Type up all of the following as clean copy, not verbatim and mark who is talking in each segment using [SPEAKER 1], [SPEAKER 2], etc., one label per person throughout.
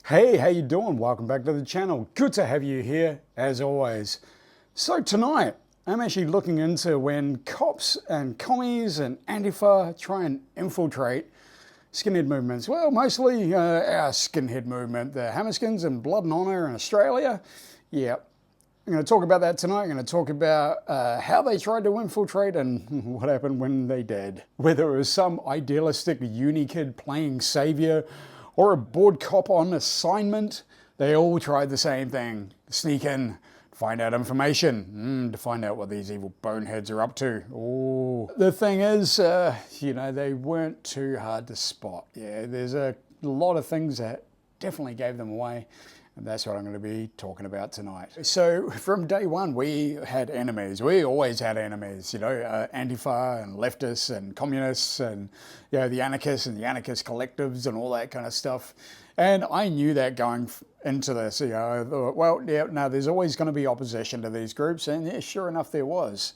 [SPEAKER 1] Hey, how you doing? Welcome back to the channel. Good to have you here, as always. So tonight, I'm actually looking into when cops and commies and Antifa try and infiltrate skinhead movements. Well, mostly our skinhead movement, the Hammerskins and Blood and Honor in Australia. Yeah, I'm going to talk about that tonight. I'm going to talk about how they tried to infiltrate and what happened when they did. Whether it was some idealistic uni kid playing savior or a bored cop on assignment, they all tried the same thing. Sneak in, find out information, to find out what these evil boneheads are up to. Oh, the thing is, they weren't too hard to spot. Yeah, there's a lot of things that definitely gave them away. And that's what I'm going to be talking about tonight. So from day one, we had enemies. We always had enemies, Antifa and leftists and communists and, the anarchists and the anarchist collectives and all that kind of stuff. And I knew that going into this, there's always going to be opposition to these groups. And yeah, sure enough, there was.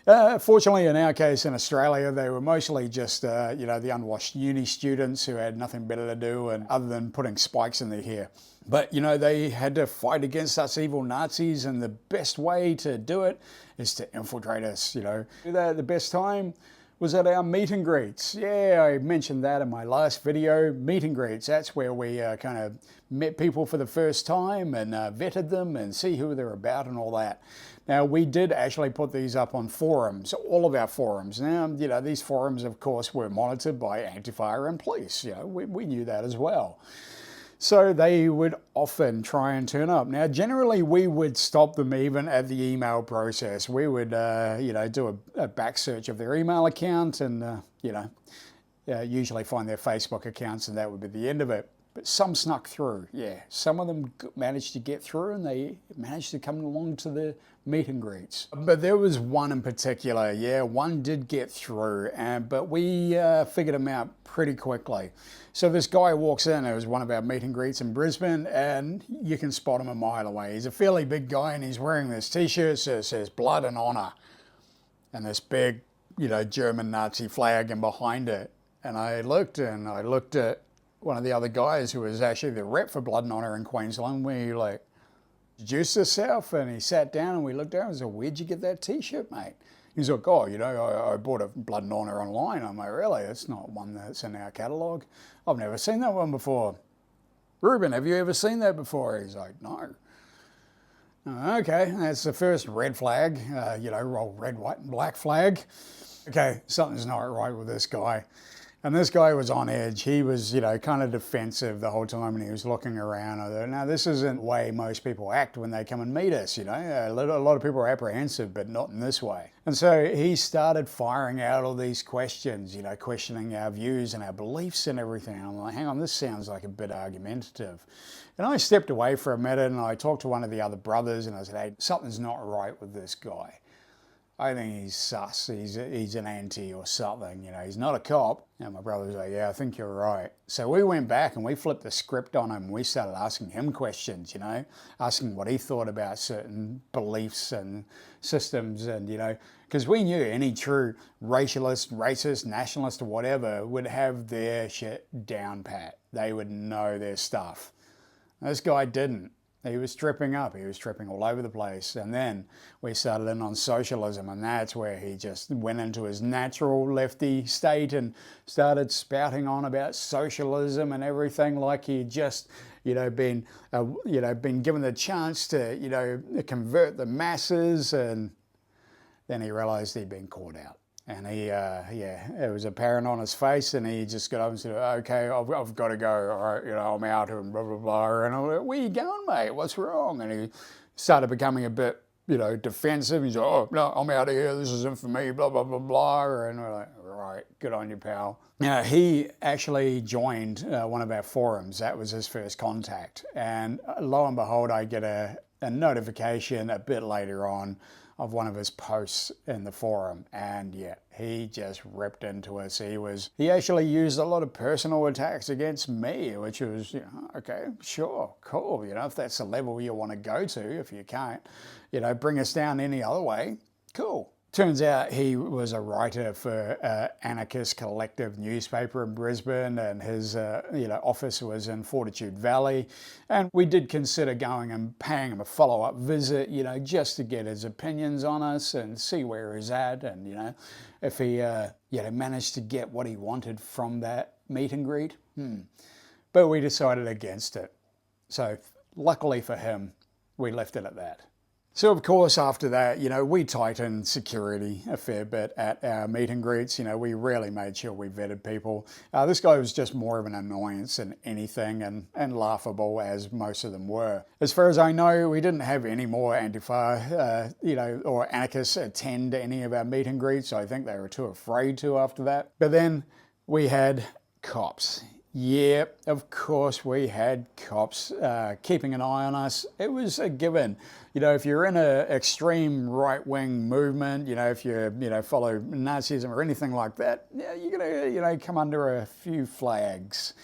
[SPEAKER 1] Fortunately, in our case in Australia, they were mostly just, the unwashed uni students who had nothing better to do other than putting spikes in their hair. But, they had to fight against us evil Nazis, and the best way to do it is to infiltrate us, The best time was at our meet and greets. Yeah, I mentioned that in my last video. Meet and greets, that's where we kind of met people for the first time and vetted them and see who they're about and all that. Now, we did actually put these up on forums, all of our forums. Now, these forums, of course, were monitored by Antifa and police. We knew that as well. So they would often try and turn up. Now, generally, we would stop them even at the email process. We would, do a back search of their email account and, usually find their Facebook accounts, and that would be the end of it. But some snuck through, yeah. Some of them managed to get through, and they managed to come along to the meet and greets. But there was one in particular, one did get through, but we figured him out pretty quickly. So this guy walks in, it was one of our meet and greets in Brisbane, and you can spot him a mile away. He's a fairly big guy, and he's wearing this t-shirt that says Blood and Honor, and this big, German Nazi flag and behind it. And I looked at one of the other guys who was actually the rep for Blood and Honor in Queensland, where he introduced himself, and he sat down and we looked down and said, "Where'd you get that t-shirt, mate?" He's like, "Oh, I bought a Blood and Honor online." I'm like, "Really? It's not one that's in our catalogue. I've never seen that one before." "Ruben, have you ever seen that before?" He's like, "No." Okay, that's the first red flag, roll red, white and black flag. Okay, something's not right with this guy. And this guy was on edge. He was, kind of defensive the whole time, and he was looking around. Now, this isn't the way most people act when they come and meet us, A lot of people are apprehensive, but not in this way. And so he started firing out all these questions, questioning our views and our beliefs and everything. And I'm like, hang on, this sounds like a bit argumentative. And I stepped away for a minute, and I talked to one of the other brothers, and I said, "Hey, something's not right with this guy. I think he's sus, he's an anti or something, he's not a cop." And my brother was like, "Yeah, I think you're right." So we went back and we flipped the script on him. We started asking him questions, asking what he thought about certain beliefs and systems, and, because we knew any true racialist, racist, nationalist or whatever would have their shit down pat. They would know their stuff. This guy didn't. He was tripping up. He was tripping all over the place. And then we started in on socialism, and that's where he just went into his natural lefty state and started spouting on about socialism and everything, like he'd just, been given the chance to, convert the masses. And then he realized he'd been caught out. And he, it was apparent on his face, and he just got up and said, "Okay, I've got to go, all right, I'm out," and blah, blah, blah. And I'm like, "Where you going, mate? What's wrong?" And he started becoming a bit, defensive. He's like, "Oh, no, I'm out of here. This isn't for me, blah, blah, blah, blah." And we're like, "Right, good on you, pal." He actually joined one of our forums. That was his first contact. And lo and behold, I get a notification a bit later on of one of his posts in the forum, and he just ripped into us. He actually used a lot of personal attacks against me, which was, okay, sure, cool, if that's the level you want to go to. If you can't, bring us down any other way, cool, Turns out he was a writer for Anarchist collective newspaper in Brisbane, and his office was in Fortitude Valley. And we did consider going and paying him a follow-up visit, just to get his opinions on us and see where he's at, and if he managed to get what he wanted from that meet and greet. But we decided against it. So luckily for him, we left it at that. So of course after that, we tightened security a fair bit at our meet and greets. We really made sure we vetted people. This guy was just more of an annoyance than anything, and laughable as most of them were. As far as I know, we didn't have any more Antifa, or anarchists attend any of our meet and greets. I think they were too afraid to after that. But then we had cops. Yeah, of course we had cops keeping an eye on us. It was a given. If you're in an extreme right-wing movement, if you follow Nazism or anything like that, you're gonna come under a few flags,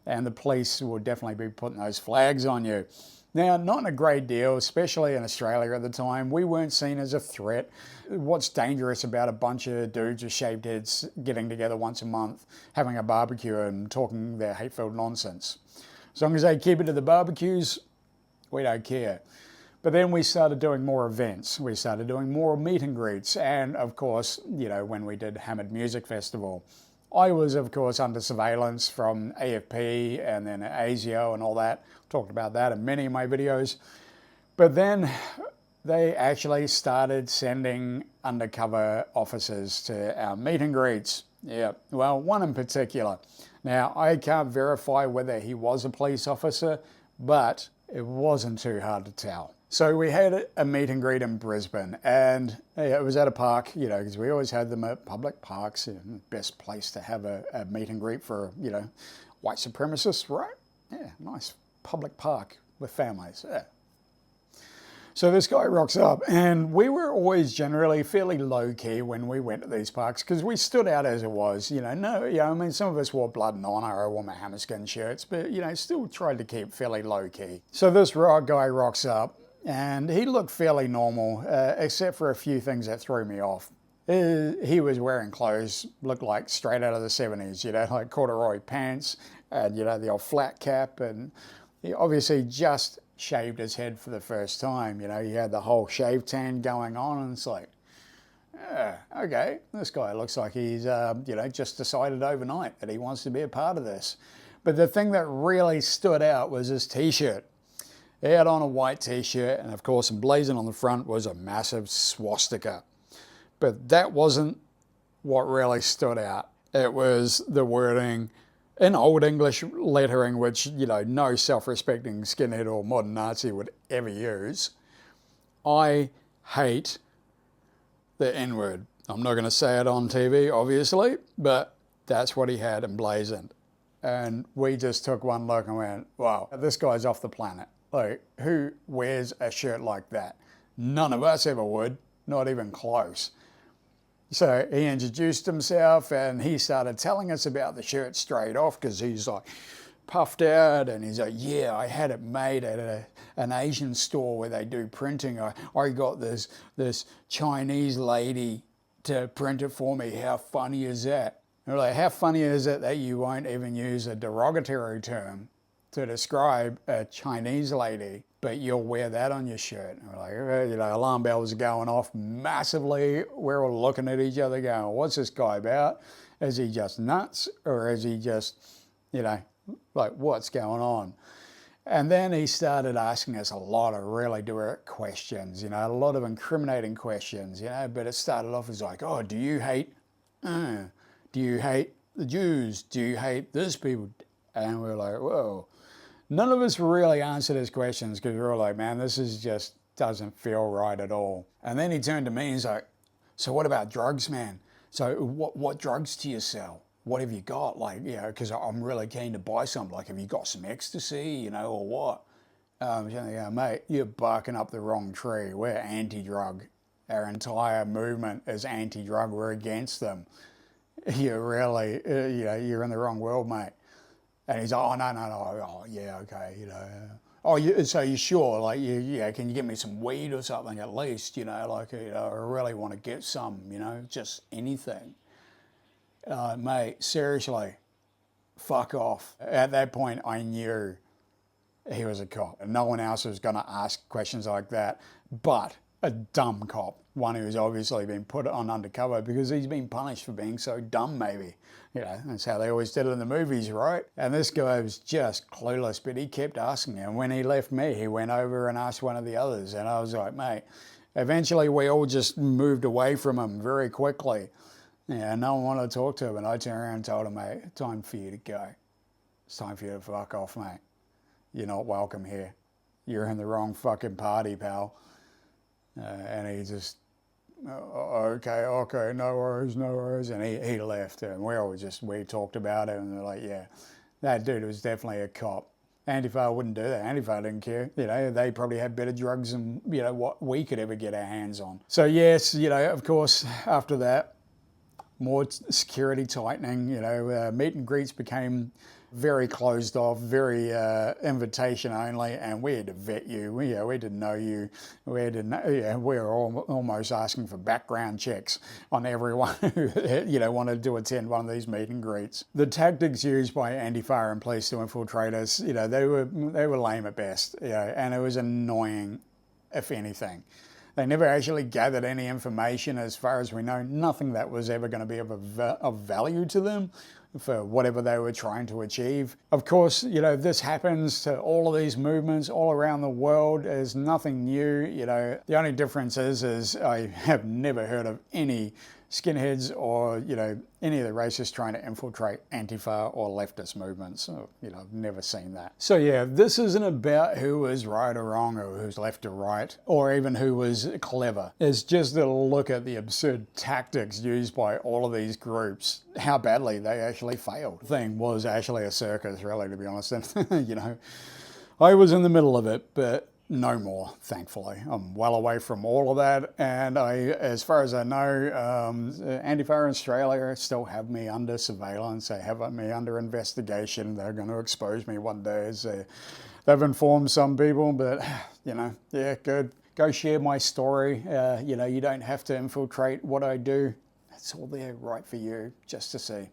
[SPEAKER 1] and the police will definitely be putting those flags on you. Now, not a great deal, especially in Australia at the time. We weren't seen as a threat. What's dangerous about a bunch of dudes with shaved heads getting together once a month, having a barbecue and talking their hate-filled nonsense? As long as they keep it to the barbecues, we don't care. But then we started doing more events. We started doing more meet and greets. And of course, when we did Hammered Music Festival, I was, of course, under surveillance from AFP and then ASIO and all that. Talked about that in many of my videos. But then they actually started sending undercover officers to our meet and greets. Yeah, well, one in particular. Now, I can't verify whether he was a police officer, but it wasn't too hard to tell. So we had a meet and greet in Brisbane, and it was at a park, because we always had them at public parks, best place to have a meet and greet for, white supremacists, right? Yeah, nice public park with families, yeah. So this guy rocks up, and we were always generally fairly low-key when we went to these parks, because we stood out as it was, some of us wore Blood and Honor, I wore my Hammerskin shirts, but, still tried to keep fairly low-key. So this guy rocks up, and he looked fairly normal, except for a few things that threw me off. He was wearing clothes, looked like straight out of the 70s, like corduroy pants, and, the old flat cap, and he obviously just shaved his head for the first time. He had the whole shave tan going on, and it's like, okay, this guy looks like he's, just decided overnight that he wants to be a part of this. But the thing that really stood out was his t-shirt. He had on a white t-shirt, and of course emblazoned on the front was a massive swastika. But that wasn't what really stood out. It was the wording in Old English lettering, which, no self-respecting skinhead or modern Nazi would ever use. I hate the N-word. I'm not going to say it on TV, obviously, but that's what he had emblazoned. And we just took one look and went, wow, this guy's off the planet. Like, who wears a shirt like that? None of us ever would, not even close. So he introduced himself, and he started telling us about the shirt straight off, because he's like puffed out, and he's like, yeah, I had it made at an Asian store where they do printing. I got this Chinese lady to print it for me. How funny is that? And we're like, how funny is it that you won't even use a derogatory term to describe a Chinese lady, but you'll wear that on your shirt? And we're like, alarm bells are going off massively. We're all looking at each other going, what's this guy about? Is he just nuts, or is he just, like, what's going on? And then he started asking us a lot of really direct questions, a lot of incriminating questions, but it started off as like, oh, do you hate the Jews? Do you hate this people? And we're like, whoa. None of us really answered his questions, because we were like, man, this is just doesn't feel right at all. And then he turned to me and he's like, so what about drugs, man? So what drugs do you sell? What have you got? Like, because I'm really keen to buy some. Like, have you got some ecstasy, or what? Mate, you're barking up the wrong tree. We're anti-drug. Our entire movement is anti-drug. We're against them. You're really, you're in the wrong world, mate. And he's like, oh, no, oh, yeah, okay, Oh, so you sure? Like, yeah, can you get me some weed or something at least? You know, like, I really want to get some, you know, just anything. Mate, seriously, fuck off. At that point, I knew he was a cop. No one else was going to ask questions like that, but a dumb cop. One who's obviously been put on undercover because he's been punished for being so dumb, maybe. You know, that's how they always did it in the movies, right? And this guy was just clueless, but he kept asking. And when he left me, he went over and asked one of the others. And I was like, mate, eventually we all just moved away from him very quickly. Yeah, no one wanted to talk to him. And I turned around and told him, mate, time for you to go. It's time for you to fuck off, mate. You're not welcome here. You're in the wrong fucking party, pal. And he just, okay, no worries. And he left. And we talked about it, and they're like, yeah, that dude was definitely a cop. Antifa wouldn't do that. Antifa didn't care. You know, they probably had better drugs than, you know, what we could ever get our hands on. So yes, you know, of course, after that, more security tightening, you know, meet and greets became very closed off, very invitation only, and we had to vet you. We didn't know you. We were almost asking for background checks on everyone who, you know, wanted to attend one of these meet and greets. The tactics used by Antifa and police to infiltrate us, you know, they were lame at best, you know, and it was annoying, if anything. They never actually gathered any information, as far as we know, nothing that was ever going to be of value to them for whatever they were trying to achieve. Of course, you know, this happens to all of these movements all around the world. There's nothing new, you know. The only difference is I have never heard of any skinheads or, you know, any of the racists trying to infiltrate Antifa or leftist movements. You know, I've never seen that. So yeah, this isn't about who was right or wrong or who's left or right or even who was clever. It's just a look at the absurd tactics used by all of these groups, how badly they actually failed. The thing was actually a circus, really, to be honest. And, you know, I was in the middle of it, but no more, thankfully. I'm well away from all of that, and as far as I know, Antifa in Australia still have me under surveillance. They have me under investigation. They're going to expose me one day. So they've informed some people, but, you know, yeah, good. Go share my story. You know, you don't have to infiltrate what I do. It's all there right for you just to see.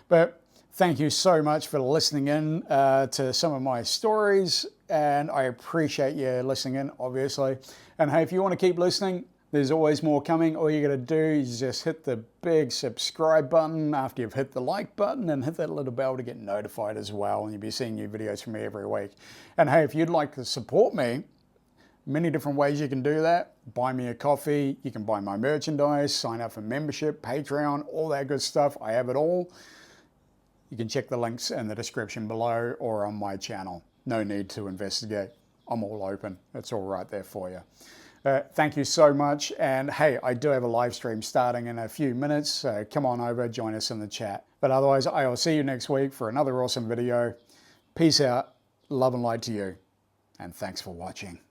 [SPEAKER 1] But thank you so much for listening in to some of my stories, and I appreciate you listening in, obviously. And hey, if you want to keep listening, there's always more coming. All you got to do is just hit the big subscribe button after you've hit the like button, and hit that little bell to get notified as well, and you'll be seeing new videos from me every week. And hey, if you'd like to support me, many different ways you can do that. Buy me a coffee, you can buy my merchandise, sign up for membership, Patreon, all that good stuff. I have it all. You can check the links in the description below or on my channel. No need to investigate. I'm all open. It's all right there for you. Thank you so much. And hey, I do have a live stream starting in a few minutes, so come on over, join us in the chat. But otherwise, I will see you next week for another awesome video. Peace out, love and light to you, and thanks for watching.